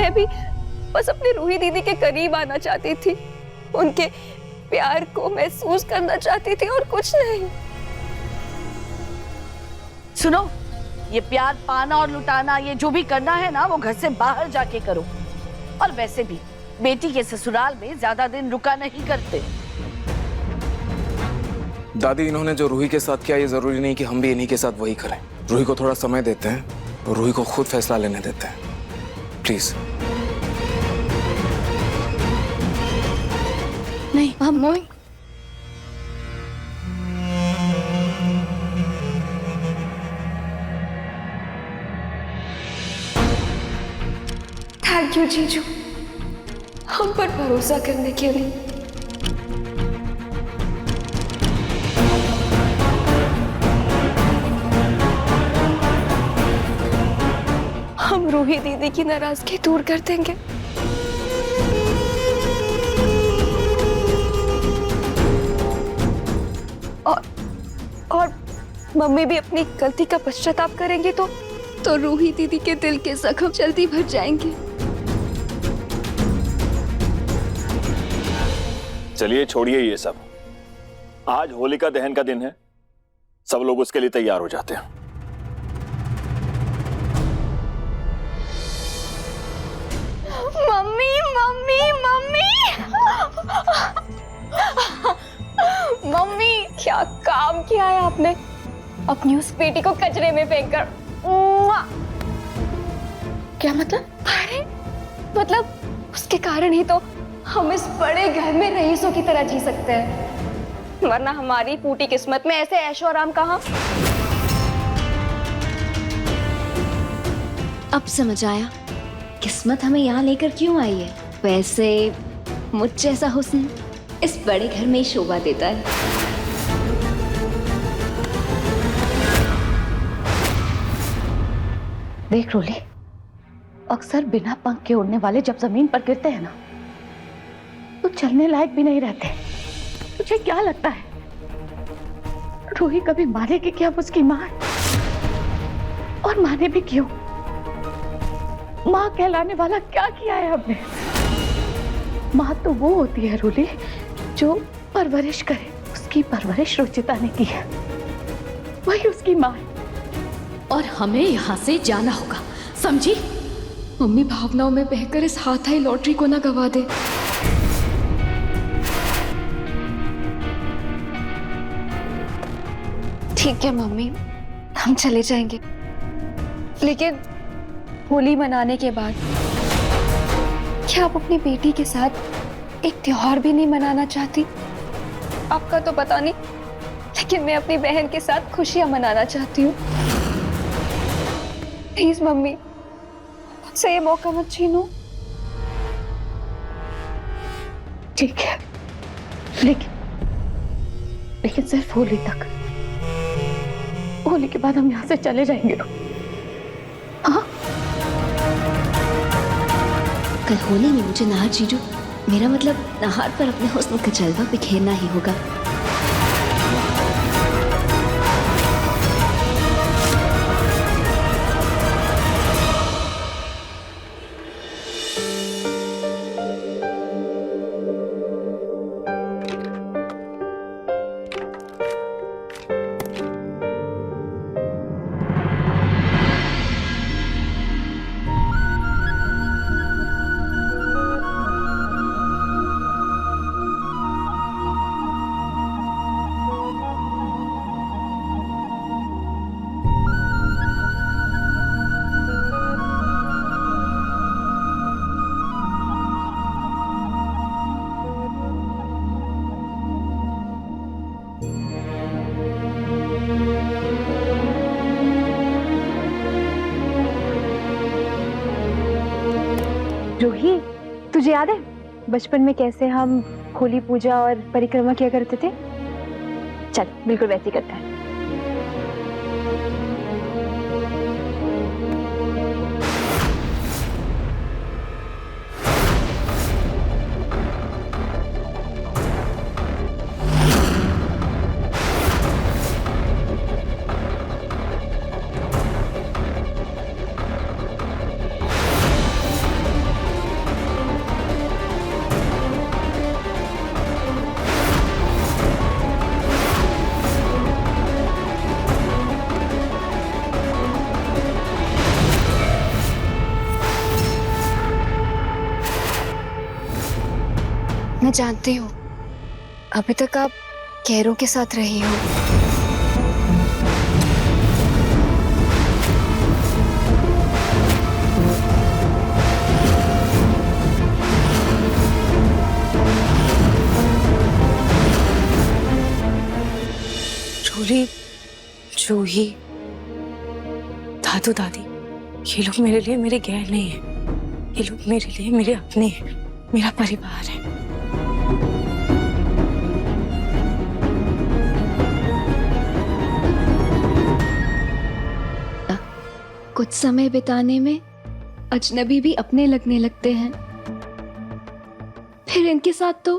मैं भी बस अपनी रूही दीदी के करीब आना चाहती थी, उनके प्यार को महसूस करना चाहती थी और कुछ नहीं। सुनो, ये प्यार पाना और लुटाना, ये जो भी करना है ना, वो घर से बाहर जाके करो। और वैसे भी बेटी के ससुराल में ज्यादा दिन रुका नहीं करते। दादी, इन्होंने जो रूही के साथ किया, ये जरूरी नहीं कि हम भी इन्हीं के साथ वही करें। रूही को थोड़ा समय देते हैं और रूही को खुद फैसला लेने देते हैं, प्लीज। नहीं मम्मी, थैंक यू जीजू, हम पर भरोसा करने के लिए। हम रूही दीदी की नाराजगी दूर कर देंगे। और मम्मी भी अपनी गलती का पश्चाताप करेंगी तो रूही दीदी के दिल के जख्म जल्दी भर जाएंगे। चलिए छोड़िए ये सब। आज होलिका दहन का दिन है, सब लोग उसके लिए तैयार हो जाते हैं। मम्मी मम्मी मम्मी मम्मी, क्या काम किया है आपने, अपनी उस बेटी को कचरे में फेंककर। क्या मतलब? अरे मतलब उसके कारण ही तो हम इस बड़े घर में रईसों की तरह जी सकते हैं, वरना हमारी फूटी किस्मत में ऐसे ऐशो आराम कहाँ। अब समझ आया किस्मत हमें यहाँ लेकर क्यों आई है। वैसे मुझ जैसा हुस्न इस बड़े घर में ही शोभा देता है। देख रोली, अक्सर बिना पंख के उड़ने वाले जब जमीन पर गिरते हैं ना, तो चलने लायक भी नहीं रहते। तुझे क्या लगता है रूही कभी मानेगी क्या उसकी माँ है? और माने भी क्यों? माँ कहलाने वाला क्या किया है हमने? माँ तो वो होती है रोली जो परवरिश करे। उसकी परवरिश रुचिता ने की है, वही उसकी माँ है। और हमें यहाँ से जाना होगा, समझी? मम्मी भावनाओं में बहकर इस हाथाई लॉटरी को ना गवा दे। ठीक है मम्मी, हम चले जाएंगे, लेकिन होली मनाने के बाद क्या आप अपनी बेटी के साथ एक त्योहार भी नहीं मनाना चाहती? आपका तो पता नहीं, लेकिन मैं अपनी बहन के साथ खुशियां मनाना चाहती हूँ। प्लीज मम्मी, मुझसे ये मौका मत छीनो। ठीक है, लेकिन सिर्फ होली तक। होली के बाद हम यहाँ से चले जाएंगे। हाँ? कल होली में मुझे नाहर जीजू, मेरा मतलब नाहर पर अपने हुस्न का जलवा बिखेरना ही होगा। रूही, तुझे याद है बचपन में कैसे हम होली पूजा और परिक्रमा किया करते थे? चल बिल्कुल वैसे ही करते हैं। मैं जानती हूँ अभी तक आप गैरों के साथ रही हो। रूही, जूही, दादू दादी, ये लोग मेरे लिए मेरे गैर नहीं है। ये लोग मेरे लिए मेरे अपने हैं, मेरा परिवार है। कुछ समय बिताने में अजनबी भी अपने लगने लगते हैं। फिर इनके साथ तो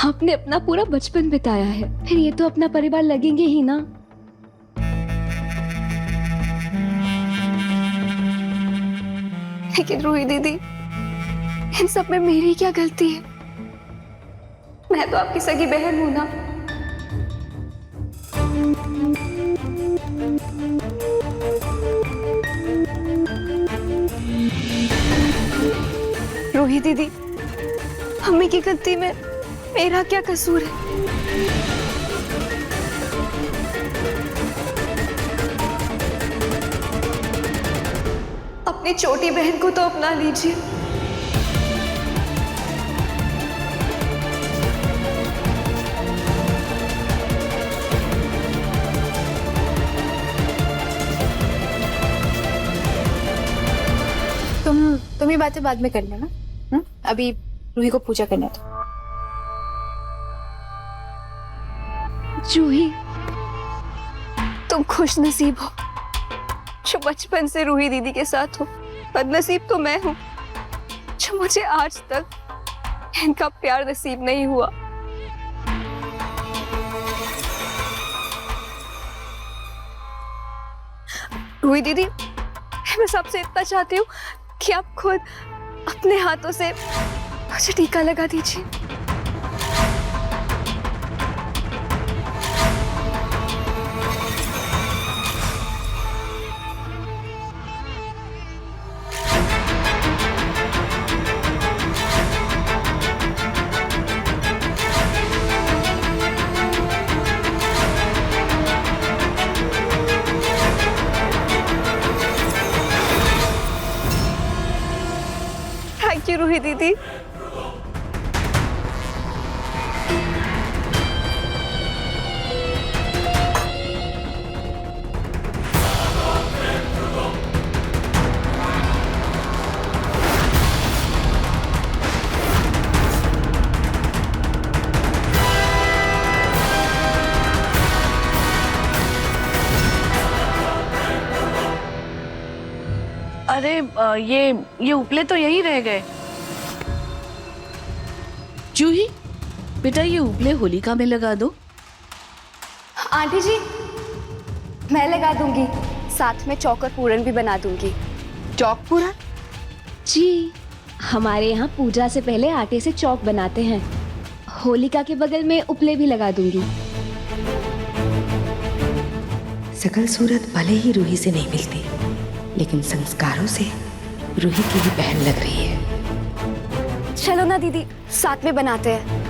आपने अपना पूरा बचपन बिताया है, फिर ये तो अपना परिवार लगेंगे ही ना। लेकिन रूही दीदी, इन सब में मेरी क्या गलती है? मैं तो आपकी सगी बहन हूं ना। रूही दीदी, अम्मी की गलती में मेरा क्या कसूर है? अपनी छोटी बहन को तो अपना लीजिए। तुम ये बातें बाद में कर लेना। अभी रूही को पूजा करना है। जूही, तुम खुश नसीब हो जो बचपन से रूही दीदी के साथ हो। बदनसीब तो मैं हूँ जो मुझे आज तक इनका प्यार नसीब नहीं हुआ। रूही दीदी, मैं सबसे इतना चाहती हूँ कि आप खुद अपने हाथों से मुझे टीका लगा दीजिए। थैंक यू रूही दीदी। अरे ये उपले तो यही रह गए। जूही, बेटा ये उपले होलिका में लगा दो। आंटी जी, मैं लगा दूंगी, साथ में चौक और पूरन भी बना दूंगी। चौक पूरन? जी, हमारे यहाँ पूजा से पहले आटे से चौक बनाते हैं। होलिका के बगल में उपले भी लगा दूंगी। सकल सूरत भले ही रूही से नहीं मिलती, लेकिन संस्कारों से रूही की ही बहन लग रही है। चलो ना दीदी, साथ में बनाते हैं।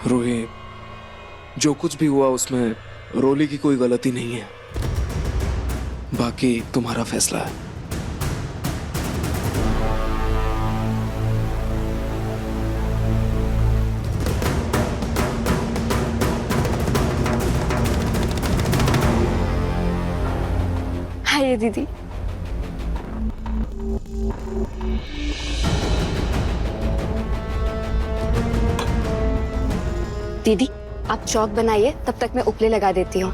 रूही, जो कुछ भी हुआ उसमें रोली की कोई गलती नहीं है। बाकी तुम्हारा फैसला है। आइए दीदी। दीदी, आप चौक बनाइए, तब तक मैं उपले लगा देती हूँ।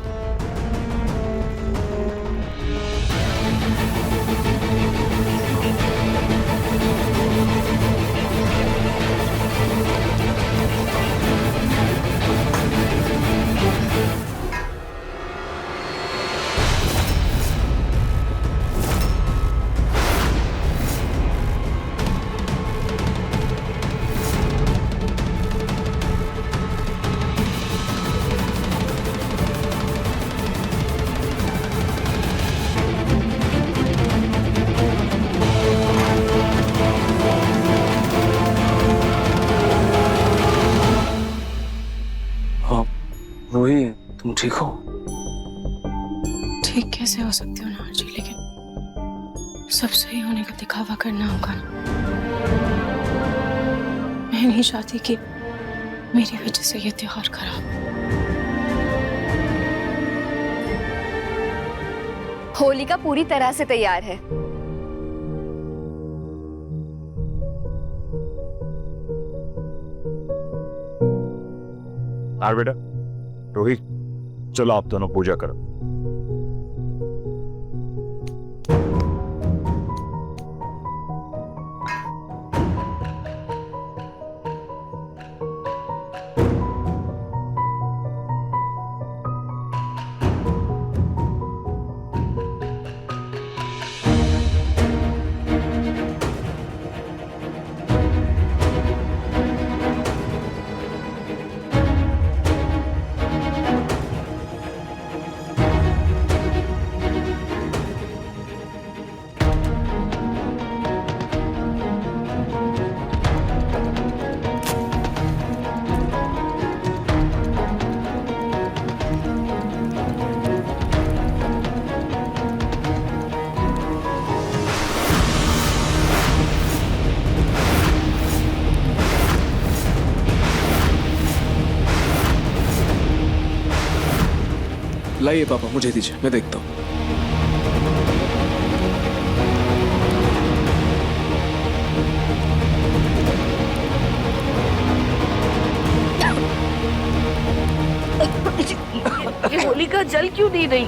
ठीक हो? ठीक कैसे हो सकती हो नाहर जी, लेकिन सब सही होने का दिखावा करना होगा ना। मैं नहीं चाहती कि मेरी वजह से ये त्योहार खराब हो। होलिका पूरी तरह से तैयार है। बेटा रोहित, चलो आप दोनों पूजा करो। लाइए पापा, मुझे दीजिए, मैं देखता हूँ। ये होलिका जल क्यों नहीं रही?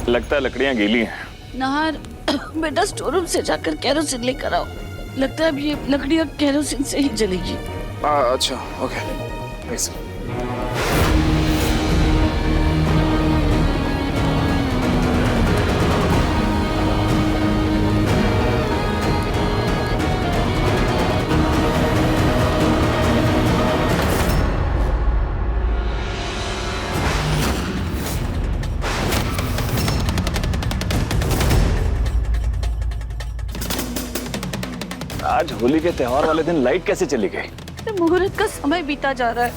लगता है लकड़ियां गीली हैं। नाहर, बेटा स्टोर रूम से जाकर केरोसिन लेकर आओ। लगता है अब ये लकड़ियां केरोसिन से ही जलेगी। अच्छा, ओके। प्लीज। आज होली के त्योहार वाले दिन लाइट कैसे चली गई? मुहूर्त का समय बीता जा रहा है।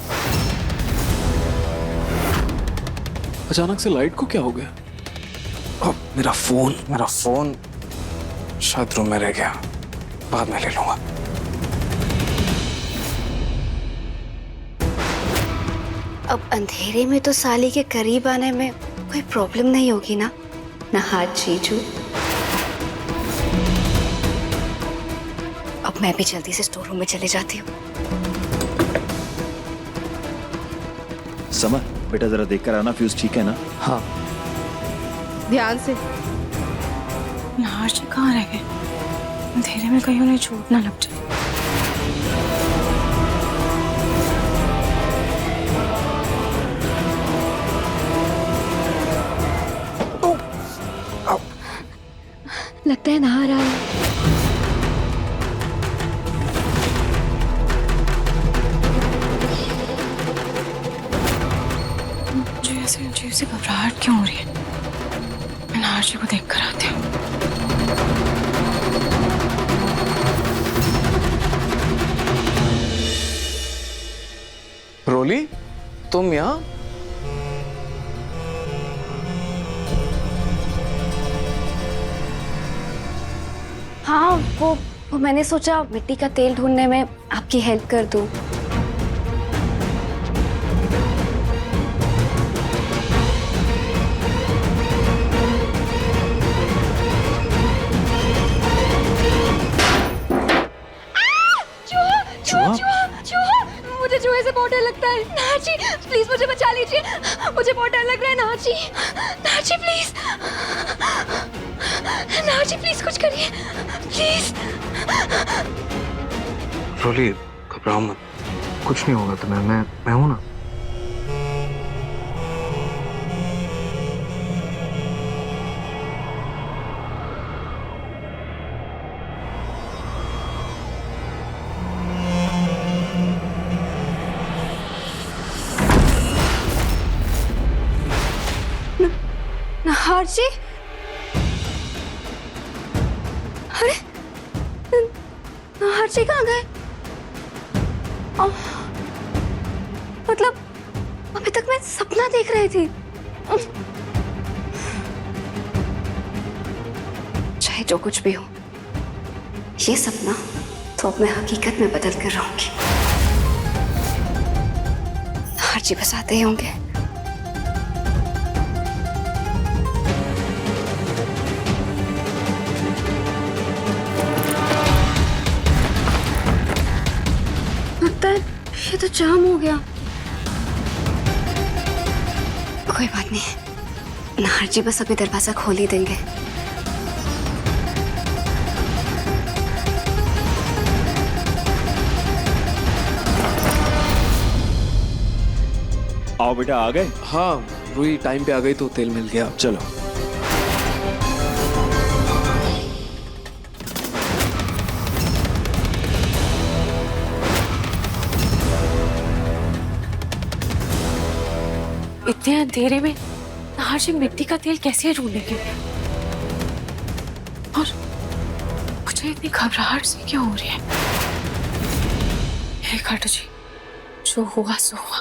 अचानक से लाइट को क्या हो गया? मेरा फोन शायद रूम में रह गया, बाद में ले लूंगा। अब अंधेरे में तो साली के करीब आने में कोई प्रॉब्लम नहीं होगी ना नाहर जीजू? अब मैं भी जल्दी से स्टोर रूम में चले जाती हूँ। समर, बेटा जरा देखकर आना, फ्यूज ठीक है ना? हाँ। ध्यान से। नाहर जी कहाँ रह गए? अंधेरे में कहीं उन्हें चोट ना लग जाए। लगता है नाहर आए। मुझे ऐसे घबराहट क्यों हो रही है? मैं नाहर जी को देख कर आती हूँ। रोली, तुम यहाँ? हाँ, वो मैंने सोचा मिट्टी का तेल ढूंढने में आपकी हेल्प कर दूं। मुझे चूहे से बहुत डर लगता है। नाहर जी प्लीज मुझे बचा लीजिए, मुझे बहुत डर लग रहा है। नाहर जी प्लीज, नाहर जी प्लीज कुछ करिए प्लीज। रोली घबराओ मत, कुछ नहीं होगा तुम्हें, मैं हूं ना। नहार जी, अरे नहार जी कहाँ गए? मतलब अभी तक मैं सपना देख रही थी। चाहे जो कुछ भी हो, ये सपना तो अब मैं हकीकत में बदल कर रहूंगी। नहार जी बस आते ही होंगे। ये तो जाम हो गया। कोई बात नहीं, नहार जी बस अभी दरवाजा खोल ही देंगे। आओ बेटा, आ गए? हाँ रूही टाइम पे आ गई तो तेल मिल गया। चलो। इतने अंधेरे में नहार जी मिट्टी का तेल कैसे ढूंढेंगे? और मुझे इतनी घबराहट से क्यों हो रही है? हे खाटू जी, जो हुआ सो हुआ,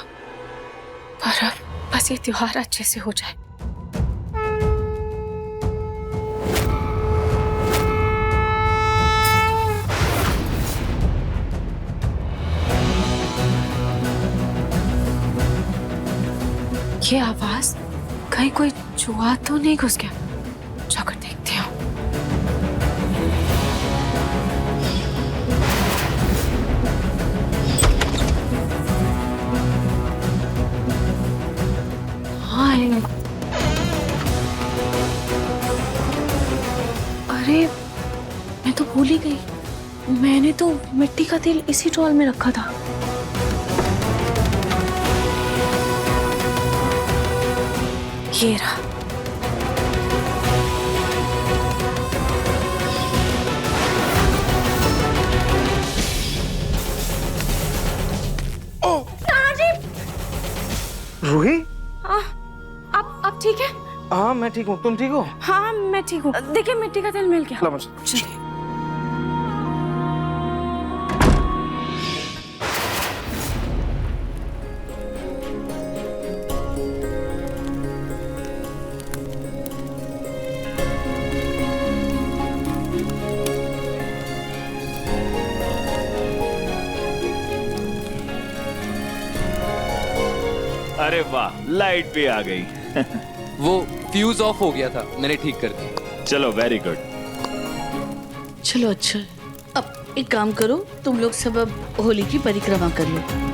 पर अब बस ये त्योहार अच्छे से हो जाए। ये आवाज कहीं कोई चूहा तो नहीं घुस गया? जाकर देखते हो। हाँ है। अरे मैं तो भूल ही गई, मैंने तो मिट्टी का तेल इसी ट्रॉल में रखा था। ये रहा। रूही, आप ठीक है? हाँ मैं ठीक हूँ, तुम ठीक हो? हाँ मैं ठीक हूँ। देखिए मिट्टी का तेल मिल गया। ला मुझे। चलिए। अरे वाह, लाइट भी आ गई। वो फ्यूज ऑफ हो गया था, मैंने ठीक कर दिया। चलो, वेरी गुड। चलो अच्छा, अब एक काम करो, तुम लोग सब अब होली की परिक्रमा कर लो।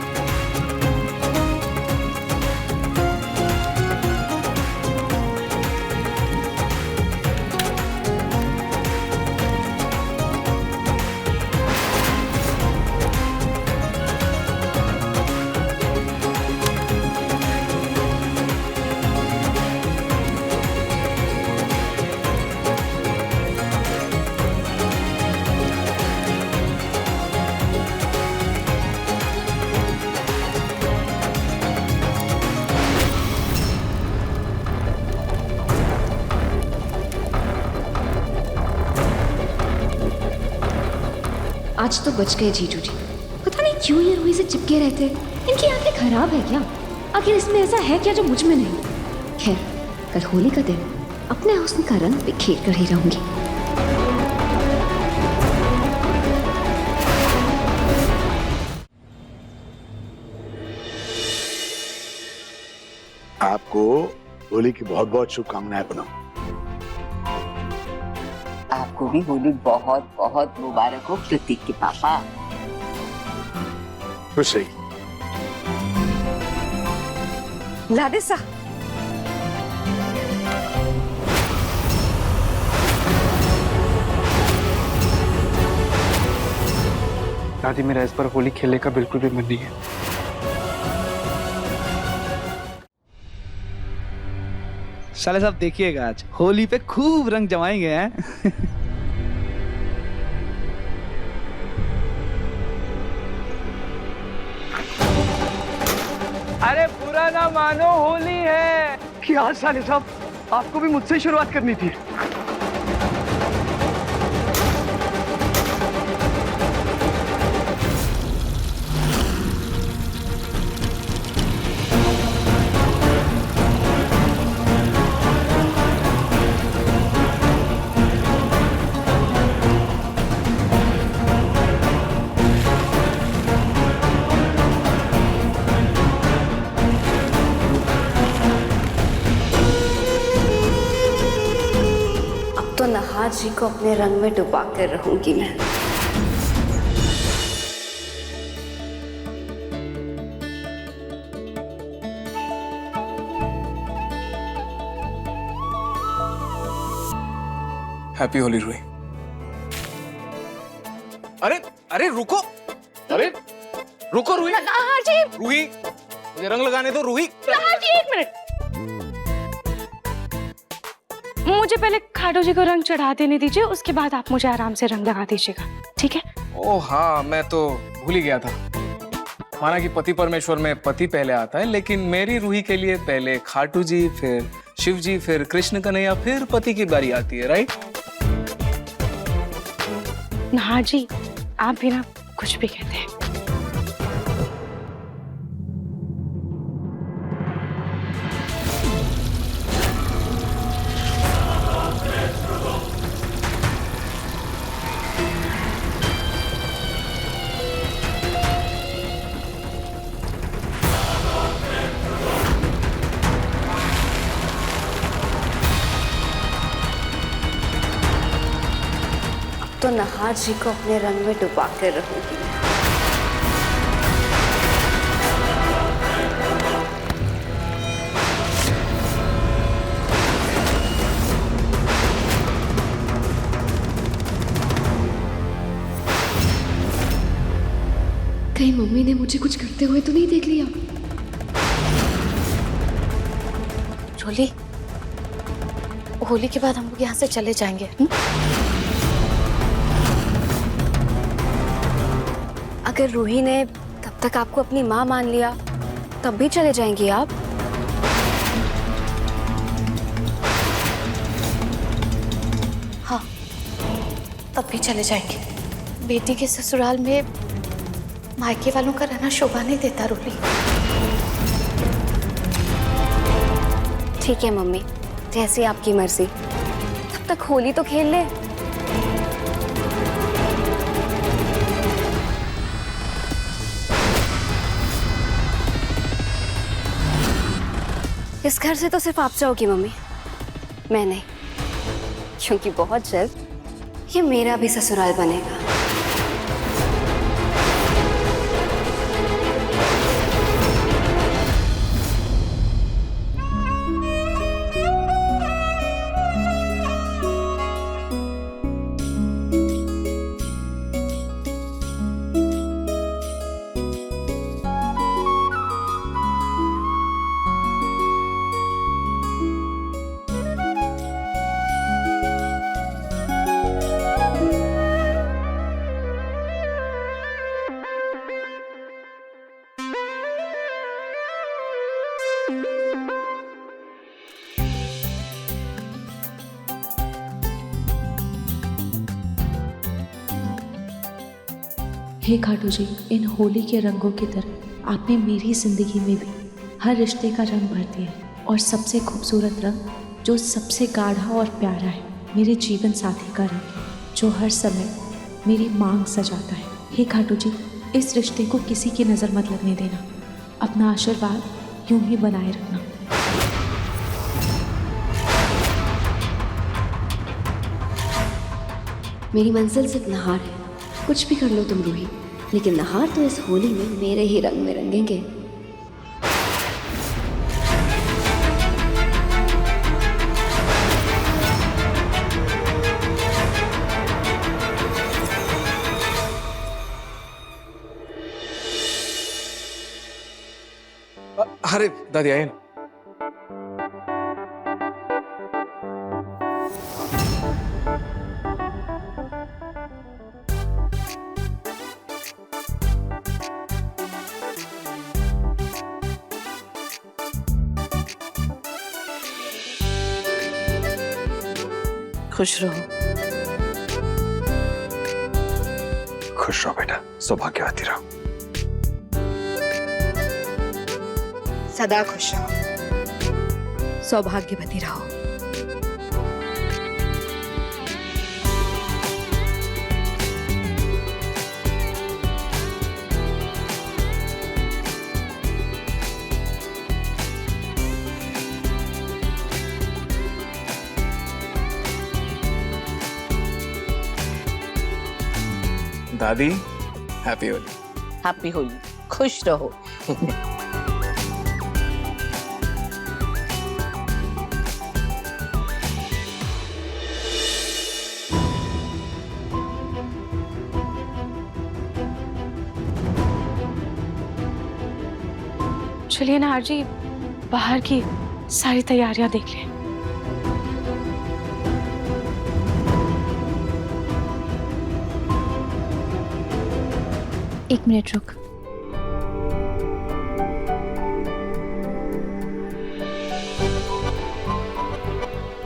आज तो बच गए जीजू जी। पता नहीं क्यों ये रूही से चिपके रहते हैं। इनकी आंखें खराब है क्या? आखिर इसमें ऐसा है क्या जो मुझ में नहीं? खैर, कल होली का दिन अपने हुस्न का रंग बिखेर कर ही रहूंगी। आपको होली की बहुत बहुत शुभकामनाएं पुनम। आपको भी होली बहुत बहुत मुबारक हो प्रतीक के पापा। खुश रही। लाडिसा, दादी, मेरा इस पर होली खेलने का बिल्कुल भी मन नहीं है। साले साहब देखिएगा, आज होली पे खूब रंग जमाएंगे हैं। अरे बुरा ना मानो, होली है। क्या साले साहब, आपको भी मुझसे शुरुआत करनी थी। तो नहार जी को अपने रंग में डुबा कर रहूंगी मैं। हैप्पी होली रूही। अरे अरे रुको, अरे रुको रूही। नहार जी, रूही मुझे रंग लगाने दो। रूही, नहार जी एक मिनट, मुझे पहले खाटू जी को रंग चढ़ा देने दीजिए, उसके बाद आप मुझे आराम से रंग लगा दीजिएगा, ठीक है? ओह हाँ, मैं तो भूल ही गया था। माना कि पति परमेश्वर में पति पहले आता है, लेकिन मेरी रूही के लिए पहले खाटू जी, फिर शिव जी, फिर कृष्ण कन्हैया, फिर पति की बारी आती है, राइट? नहार जी, आप भी ना कुछ भी कहते हैं। तो नहार जी को अपने रंग में डुबा कर रहूंगी मैं। कहीं मम्मी ने मुझे कुछ करते हुए तो नहीं देख लिया? रोली, होली के बाद हम लोग यहाँ से चले जाएंगे। अगर रूही ने तब तक आपको अपनी माँ मान लिया, तब भी चले जाएंगी आप? हाँ, तब भी चले जाएंगे। बेटी के ससुराल में मायके वालों का रहना शोभा नहीं देता रोली। ठीक है मम्मी, जैसी आपकी मर्जी। तब तक होली तो खेल ले। इस घर से तो सिर्फ आप जाओगी मम्मी, मैं नहीं, क्योंकि बहुत जल्द ये मेरा भी ससुराल बनेगा। हे खाटू जी, इन होली के रंगों की तरह आपने मेरी जिंदगी में भी हर रिश्ते का रंग भर दिया है, और सबसे खूबसूरत रंग जो सबसे गाढ़ा और प्यारा है, मेरे जीवन साथी का रंग, जो हर समय मेरी मांग सजाता है। हे खाटू जी, इस रिश्ते को किसी की नज़र मत लगने देना, अपना आशीर्वाद यूं ही बनाए रखना। मेरी मंजिल सिर्फ नहार है, कुछ भी कर लो तुम रूही, लेकिन नहार तो इस होली में मेरे ही रंग में रंगेंगे। अरे दादी आइए ना। खुश रहो। खुश रहो बेटा, सौभाग्यवती रहो। सदा खुश रहो, सौभाग्यवती रहो। दादी हैप्पी होली। हैप्पी होली, खुश रहो। चलिए ना आरजी, बाहर की सारी तैयारियां देख लें। एक मिनट रुक।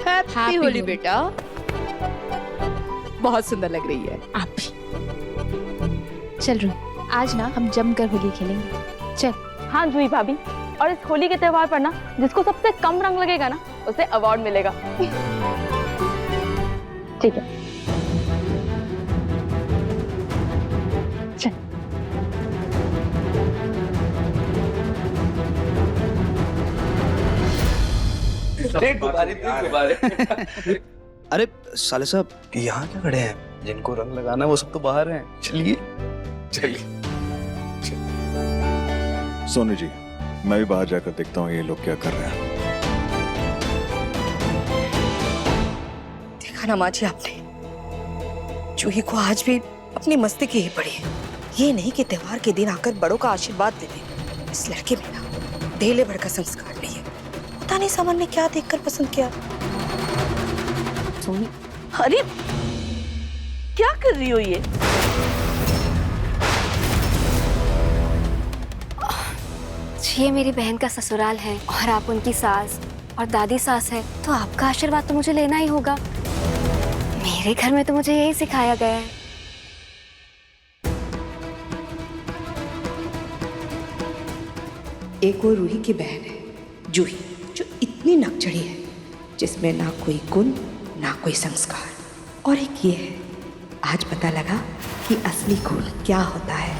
हैप्पी होली बेटा, बहुत सुंदर लग रही है। आप भी चल रू, आज ना हम जमकर होली खेलेंगे। चल। हाँ जूही भाभी, और इस होली के त्योहार पर ना जिसको सबसे कम रंग लगेगा ना उसे अवार्ड मिलेगा। ठीक है चल। अरे साले साहब, यहाँ क्या खड़े हैं? जिनको रंग लगाना है वो सब तो बाहर हैं। चलिए चलिए। सोनू जी, मैं भी बाहर जाकर देखता हूँ ये लोग क्या कर रहे हैं। देखा ना माँ जी आपने, जूही को आज भी अपनी मस्ती की ही पड़ी है। ये नहीं कि त्योहार के दिन आकर बड़ों का आशीर्वाद ले ले। इस लड़के में ना ढेले भर का संस्कार नहीं है। पता नहीं सामान ने क्या देखकर पसंद किया। सोनी, अरे क्या कर रही हो ये? ये मेरी बहन का ससुराल है और आप उनकी सास और दादी सास है, तो आपका आशीर्वाद तो मुझे लेना ही होगा। मेरे घर में तो मुझे यही सिखाया गया है। एक और रूही की बहन है जूही, जो इतनी नकचड़ी है, जिसमें ना कोई गुण ना कोई संस्कार। और एक ये है, आज पता लगा कि असली गुण क्या होता है।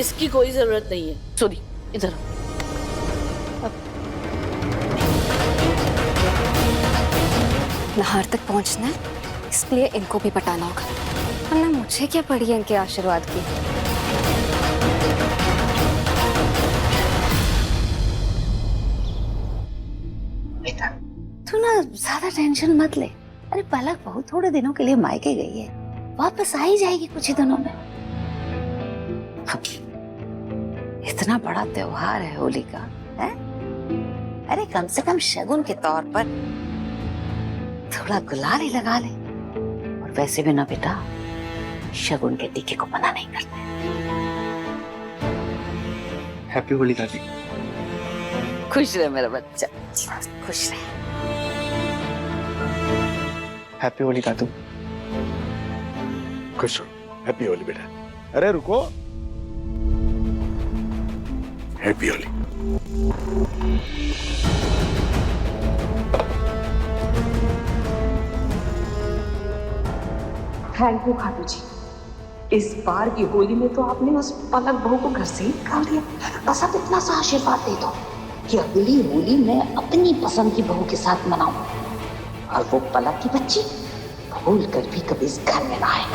इसकी कोई जरूरत नहीं है। सोनी इधर लाहौर तक पहुंचना है, इसलिए इनको भी पटाना होगा, वरना मुझे क्या पड़ी है इनके आशीर्वाद की। बेटा तू ना ज्यादा टेंशन मत ले। अरे पलक बहुत थोड़े दिनों के लिए मायके गई है, वापस आ ही जाएगी कुछ ही दिनों में। इतना बड़ा त्योहार है होली का, है? अरे कम से कम शगुन के तौर पर थोड़ा गुलाल ही लगा ले। और वैसे भी ना बेटा, शगुन के टीके को मना नहीं करते। हैप्पी होली दादी। खुश रहे मेरा बच्चा, खुश रहे। हैप्पी होली दादू। खुश रहो। हैप्पी होली बेटा। अरे रुको, happy Holi. Thank you Khatu ji, इस बार की होली में तो आपने उस पलक बहू को घर से ही निकाल दिया। बस अब इतना सा आशीर्वाद दे दो कि अगली होली मैं अपनी पसंद की बहू के साथ मनाऊं, और वो पलक की बच्ची भूल कर भी कभी इस घर में ना आए।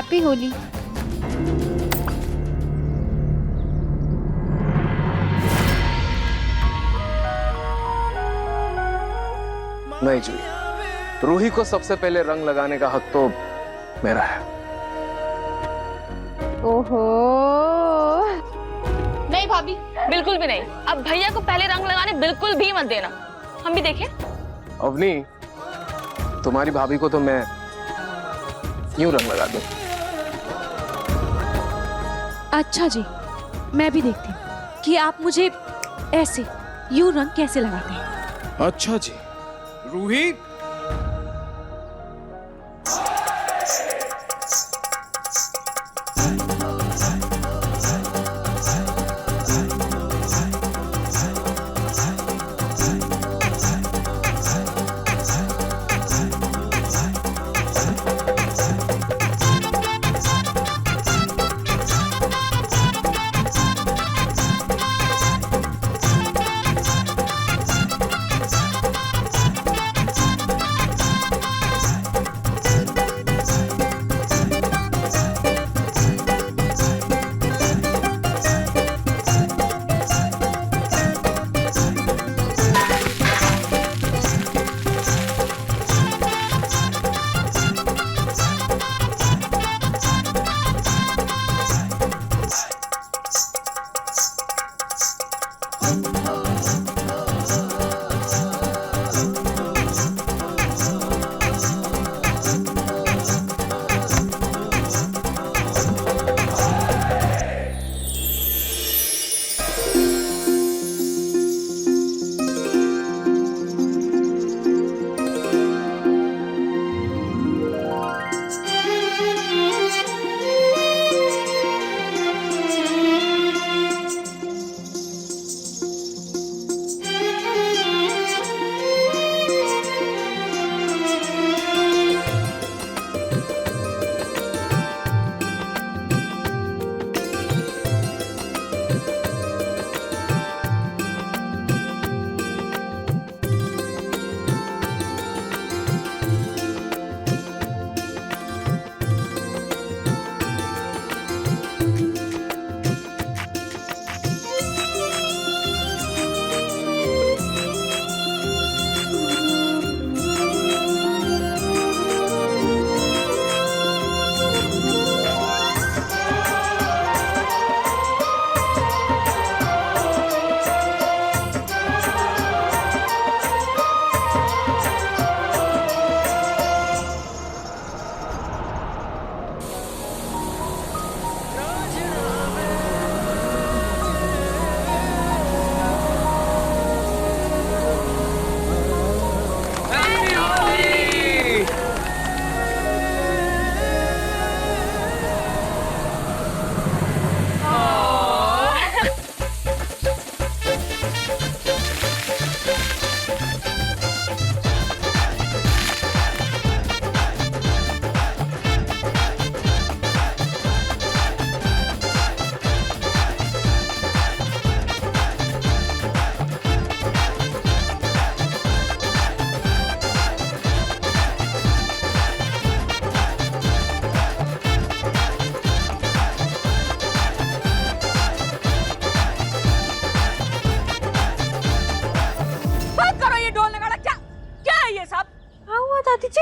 हैप्पी होली। नहीं जूही, रूही को सबसे पहले रंग लगाने का हक तो मेरा है। ओहो, नहीं भाभी, बिल्कुल भी नहीं। अब भैया को पहले रंग लगाने बिल्कुल भी मत देना, हम भी देखें। अवनी, तुम्हारी भाभी को तो मैं यूं रंग लगा दूं। अच्छा जी, मैं भी देखती हूँ कि आप मुझे ऐसे यूं रंग कैसे लगाते हैं। अच्छा जी। रूही,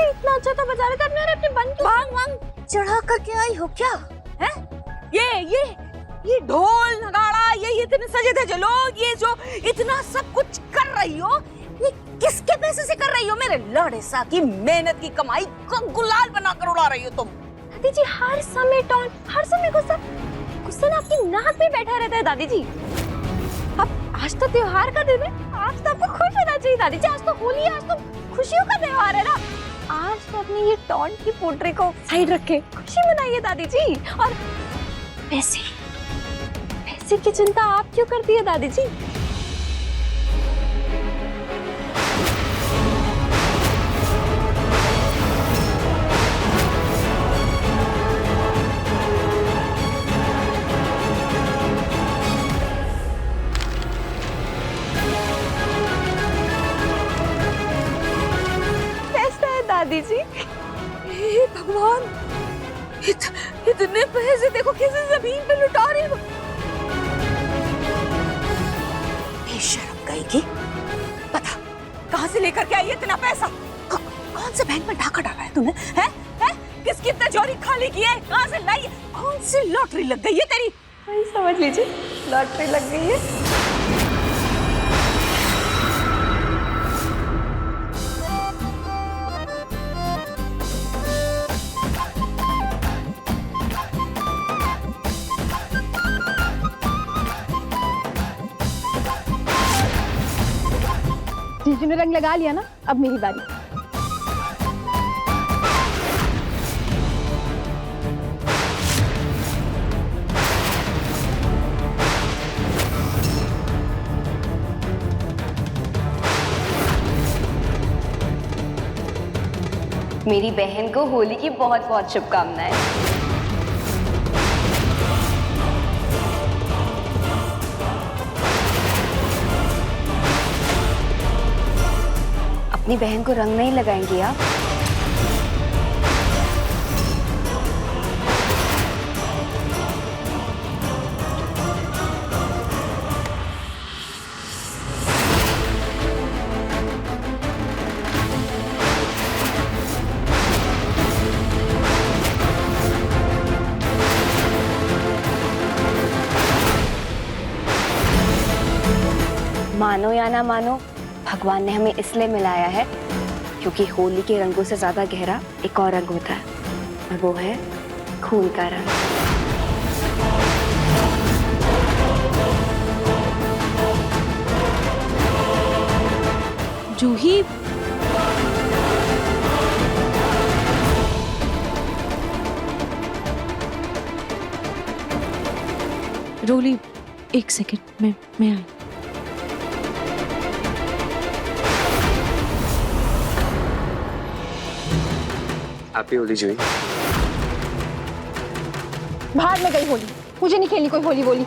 इतना अच्छा तो बजा रहे थे अपने अपने बन के भांग वांग चढ़ा करके आई हो क्या है? ये ढोल नगाड़ा ये इतने सजे धजे लोग ये जो इतना सब कुछ कर रही हो ये किसके पैसे से कर रही हो? मेरे लड़े सा की मेहनत की कमाई को गुलाल बनाकर उड़ा रही हो तुम। दादी जी हर समय टॉन्ट, हर समय गुस्सा ना आपकी नाक पे बैठा रहता है दादी जी। अब आज तो त्योहार का दिन है, आज तो आपको खुश होना चाहिए दादी जी। आज तो होली है, आज तो खुशियों का त्योहार है ना। आज तो अपनी ये टॉन्ट की पोट्री को साइड रख के खुशी मनाइए दादी जी। और पैसे की चिंता आप क्यों करती है दादी जी? कैसा है दादी जी? हे भगवान, इतने पैसे देखो कैसे जमीन पे लुटा रही हो। बेशर्म गई की। पता कहाँ से लेकर के आई है इतना पैसा? कौन से बैंक में डाका डाला है तूने? हैं? किसकी तिजोरी खाली की है? कहाँ से लाई है? कौन सी लॉटरी लग गई है तेरी? वही समझ लीजिए, लॉटरी लग गई है। जीजू ने रंग लगा लिया ना, अब मेरी बारी। मेरी बहन को होली की बहुत बहुत शुभकामनाएं। अपनी बहन को रंग नहीं लगाएंगी आप? मानो या ना मानो, भगवान ने हमें इसलिए मिलाया है क्योंकि होली के रंगों से ज्यादा गहरा एक और रंग होता है, और वो है खून का रंग। जूही, रोली, एक सेकंड, मैं आई। हैप्पी होली जूही। बाहर में गई होली, मुझे नहीं खेलनी कोई होली बोली।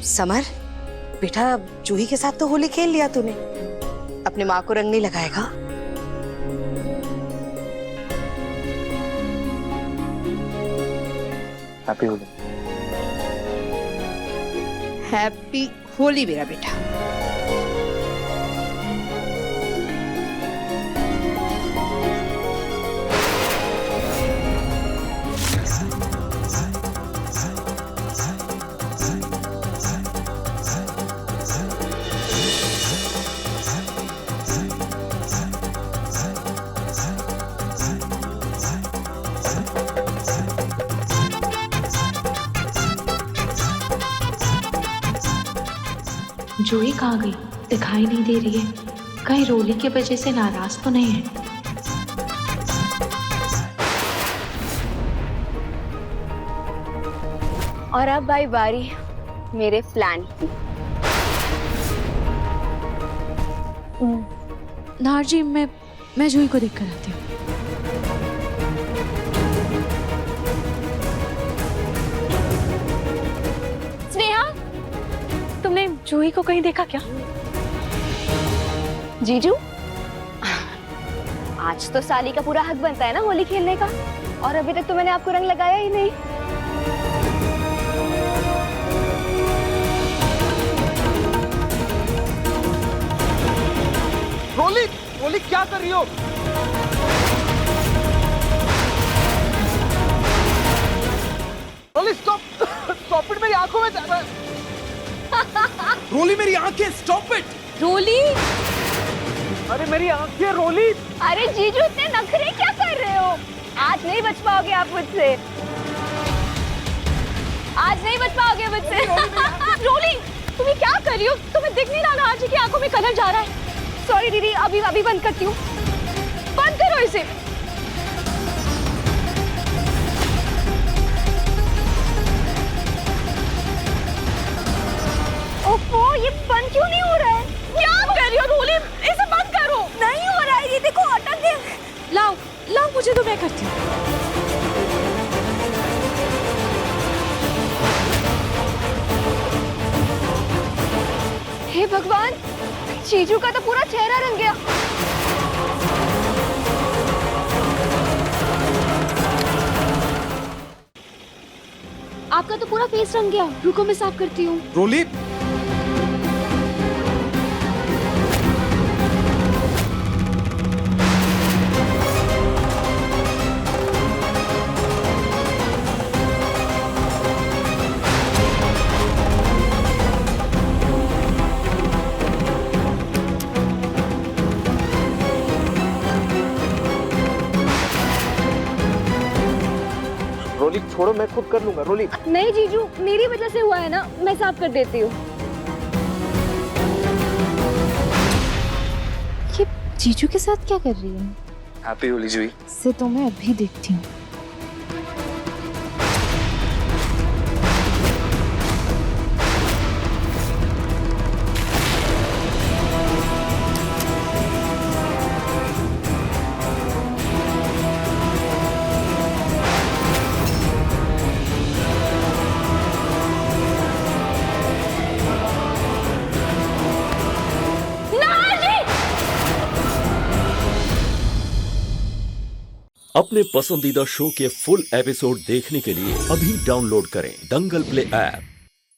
समर, बेटा जूही के साथ तो होली खेल लिया तूने, अपनी माँ को रंग नहीं लगाएगा? हैप्पी होली। हैप्पी होली मेरा बेटा। जूही कहाँ गई? दिखाई नहीं दे रही है। कहीं रोली की वजह से नाराज तो नहीं है? और अब भाई बारी मेरे प्लान की। नारजी, मैं जूही को देख कर आती हूँ। जूही को कहीं देखा क्या? जीजू, आज तो साली का पूरा हक बनता है ना होली खेलने का, और अभी तक तो मैंने आपको रंग लगाया ही नहीं। रोली, रोली क्या कर रही हो? रोली स्टॉप, स्टॉप इट, मेरी आंखों में जा रहा है। रोली मेरी आंखें, स्टॉप इट। रोली, अरे मेरी आंखें रोली। अरे जीजू इतने नखरे क्या कर रहे हो? आज नहीं बच पाओगे आप मुझसे, आज नहीं बच पाओगे मुझसे। रोली तुम्हें क्या कर रही हो? तुम्हें दिख नहीं रहा ना आरजी की आंखों में कलर जा रहा है? सॉरी दीदी, अभी बंद करती हूँ। बंद करो इसे। ओफो, ये बंद क्यों नहीं हो रहा है? क्या कर रही हो रोली? इसे बंद करो। नहीं हो रहा है, ये देखो अटक गया। लाओ मुझे, तो मैं करती हूँ। हे भगवान, जीजू का तो पूरा चेहरा रंग गया। आपका तो पूरा फेस रंग गया। रुको मैं साफ करती हूँ। रोली, रोली छोड़ो, मैं खुद कर लूंगा। रोली नहीं जीजू, मेरी वजह से हुआ है ना, मैं साफ कर देती हूँ। ये जीजू के साथ क्या कर रही है? हैप्पी होली जुई। से तो मैं अभी देखती हूँ। अपने पसंदीदा शो के फुल एपिसोड देखने के लिए अभी डाउनलोड करें दंगल प्ले ऐप।